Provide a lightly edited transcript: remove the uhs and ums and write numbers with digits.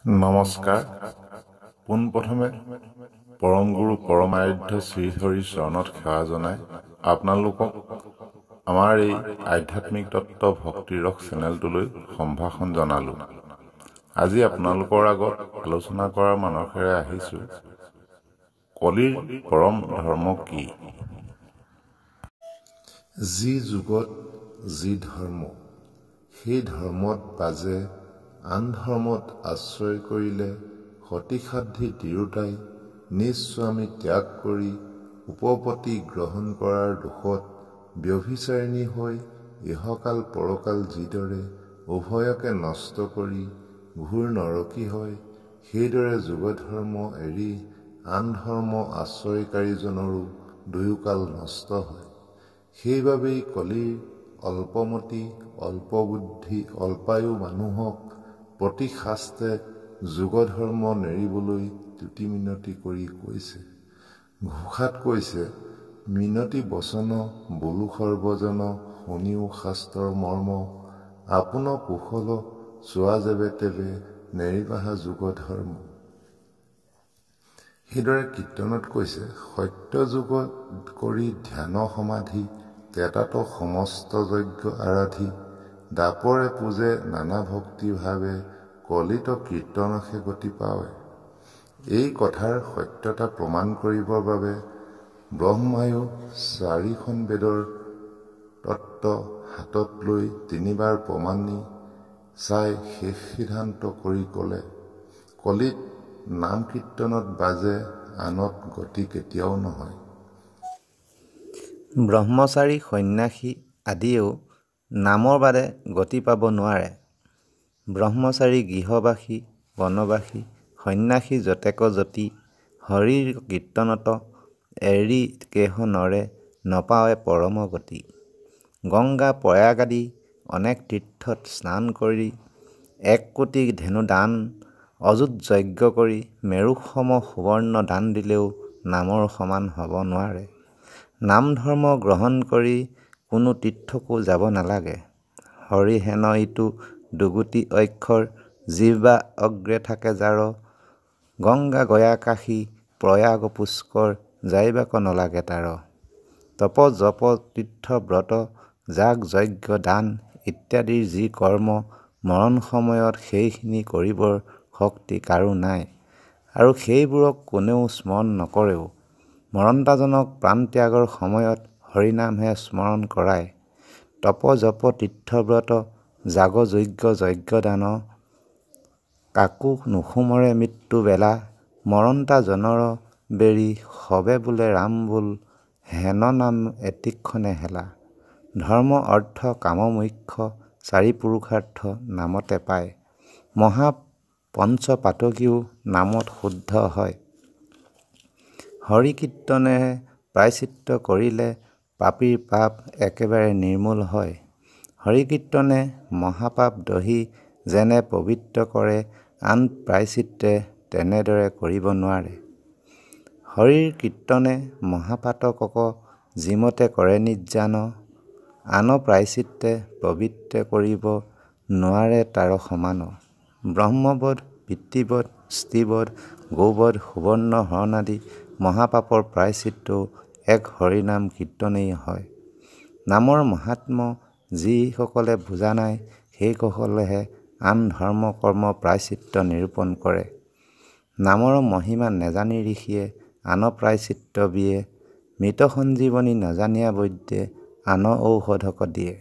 নমস্কাৰ। পোনপ্ৰথমে পৰম গুৰু পৰমাৰাধ্য শ্ৰীহৰি চৰণত সেৱা জনাই আপোনালোকক আমাৰ এই আধ্যাত্মিক তত্ত্ব ভক্তি ৰস চেনেলটোলৈ সম্ভাষণ জনালোঁ। আজি আপোনালোকৰ আগত আলোচনা কৰাৰ মানসেৰে আহিছোঁ, কলিৰ পৰম ধৰ্ম কি? যি যুগত যি ধৰ্ম, সেই ধৰ্মত বাজে আন ধৰ্মত আশ্ৰয় কৰিলে সতিসাধ্যী তিৰোতাই নিজ স্বামী ত্যাগ কৰি উপপত্তি গ্ৰহণ কৰাৰ দোষত ব্যভিচাৰিণী হৈ ইহকাল পৰকাল যিদৰে উভয়কে নষ্ট কৰি ঘোৰ নৰকী হয়, সেইদৰে যুগধৰ্ম এৰি আন ধৰ্ম আশ্ৰয়কাৰীজনৰো দুয়োকাল নষ্ট হয়। সেইবাবেই কলিৰ অল্পমতি অল্পবুদ্ধি অল্পায়ু মানুহক প্ৰতি শাস্ত্ৰে যুগধৰ্ম নেৰিবলৈ তুতি মিনতি কৰি কৈছে। ঘোষাত কৈছে, মিনতি বচন বোলো সৰ্বজন, শুনিও শাস্ত্ৰৰ মৰ্ম, আপোন কুশল চোৱা যেবে তেবে নেৰিবাহা যুগধৰ্ম। সেইদৰে কীৰ্তনত কৈছে, সত্য যুগত কৰি ধ্যান সমাধি, তেতাত সমস্ত যজ্ঞ আৰাধি, দাপৰে পূজে নানা ভক্তি ভাৱে, কলিত কীৰ্তনসে গতি পাৱে। এই কথাৰ সত্যতা প্ৰমাণ কৰিবৰ বাবে ব্ৰহ্মায়ো 4খন বেদৰ তত্ত্ব হাতত লৈ তিনিবাৰ প্ৰমাণি চাই শেষ সিদ্ধান্ত কৰি ক'লে, কলিত নাম কীৰ্তনত বাজে আনত গতি কেতিয়াও নহয়। ব্ৰহ্মচাৰী সন্ন্যাসী আদিয়েও নামৰ বাদে গতি পাব নোৱাৰে। ব্ৰহ্মচাৰী গৃহবাসী বনবাসী সন্ন্যাসী যতেক যতি, হৰিৰ কীৰ্তনত এৰি কেহ নৰে, নপাৱে পৰম গতি। গংগা প্ৰয়াগ আদি অনেক তীৰ্থত স্নান কৰি, 1 কোটি ধেনু দান অযুত যজ্ঞ কৰি, মেৰুসম সুৱৰ্ণ দান দিলেও নামৰ সমান হ'ব নোৱাৰে। নাম ধৰ্ম গ্ৰহণ কৰি কোনো তীৰ্থকো যাব নালাগে। হৰি হেন ইটো দুগুটি অক্ষৰ, জিহ্বা অগ্ৰে থাকে যাৰ, গংগা গয়া কাশী প্ৰয়াগ পুষ্কৰ, যাইবাক নলাগে তাৰ। তপ জপ তীৰ্থ ব্ৰত যাগ যজ্ঞ দান ইত্যাদিৰ যি কৰ্ম, মৰণ সময়ত সেইখিনি কৰিবৰ শক্তি কাৰো নাই, আৰু সেইবোৰক কোনেও স্মৰণ নকৰেও। মৰন্তাজনক প্ৰাণত্যাগৰ সময়ত হৰিনামহে স্মৰণ কৰায়। তপ জপ তীৰ্থব্ৰত যাগ যজ্ঞ যজ্ঞদান, কাকো নুসুমৰে মৃত্যু বেলা, মৰন্তা জনৰ বেৰি সবে বোলে ৰাম বোল, হেন নাম এটিক্ষণে হেলা। ধৰ্ম অৰ্থ কাম মোক্ষ 4 পুৰুষাৰ্থ নামতে পায়, মহা পঞ্চপাতকীও নামত শুদ্ধ হয়। হৰি কীৰ্তনেহে প্ৰায়শ্চিত্ত কৰিলে, পাপীৰ পাপ একেবাৰে নিৰ্মূল হয়। হৰি কীৰ্তনে মহাপাপ দহি যেনে পবিত্ৰ কৰে, আন প্ৰায়শ্চিত্তে তেনেদৰে কৰিব নোৱাৰে। হৰিৰ কীৰ্তনে মহাপাতকক যিমতে কৰে নিৰ্জান, আন প্ৰায়শ্চিত্তে পবিত্ৰ কৰিব নোৱাৰে তাৰ সমান। ব্ৰহ্মবধ পিতৃবধ স্ত্ৰীবধ গৌবধ সুবৰ্ণ হৰণ আদি মহাপাপৰ প্ৰায়শ্চিত্তও এক হৰিনাম কীৰ্তনেই হয়। নামৰ মাহাত্ম্য যিসকলে বুজা নাই, সেইসকলেহে আন ধৰ্ম কৰ্ম প্ৰায়শ্চিত্ত নিৰূপণ কৰে। নামৰ মহিমা নেজানি ঋষিয়ে আন প্ৰায়শ্চিত্ত বিয়ে, মৃত সঞ্জীৱনী নজানিয়া বৈদ্যে আন ঔষধক দিয়ে।